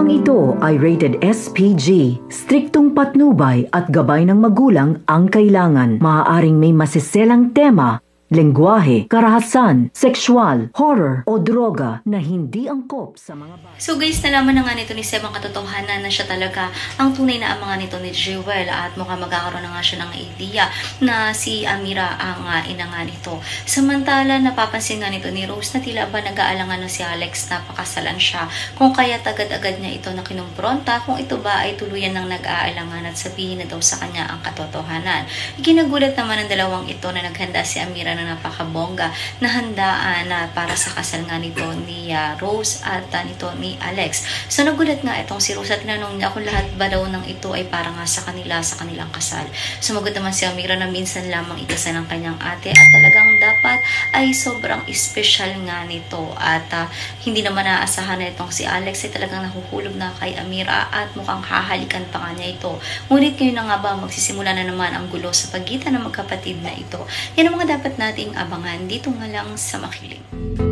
Programang ito ay rated SPG. Striktong patnubay at gabay ng magulang ang kailangan. Maaaring may masiselang tema, lengguwahe, karahasan, sexual, horror o droga na hindi angkop sa mga bata. So guys, nalaman na nga nito ni Seb ang katotohanan na siya talaga ang tunay na ama nito ni Jewel at mukhang magkakaroon na nga siya ng idea na si Amira ang ina nga nito. Samantala, napapansin nga nito ni Rose na tila ba nag-aalangan na si Alex na pakasalan siya, kung kaya agad-agad niya ito na kinumpronta kung ito ba ay tuluyan ng nag-aalangan at sabihin na daw sa kanya ang katotohanan. Ikinagulat naman ng dalawang ito na naghanda si Amira na napakabongga na handaan na para sa kasal nga nito ni Rose at nito ni Alex. So nagulat nga itong si Rose at tinanong niya kung lahat ba daw ng ito ay para nga sa kanila, sa kanilang kasal. Sumagot naman si Amira na minsan lamang ikasal ng kanyang ate at talagang dapat ay sobrang special nga nito at hindi naman naaasahan na itong si Alex ay talagang nahuhulog na kay Amira at mukhang hahalikan pa nga niya ito. Ngunit ngayon na nga ba magsisimula na naman ang gulo sa pagitan ng magkapatid na ito. Yan ang mga dapat nating abangan dito nga lang sa Makiling.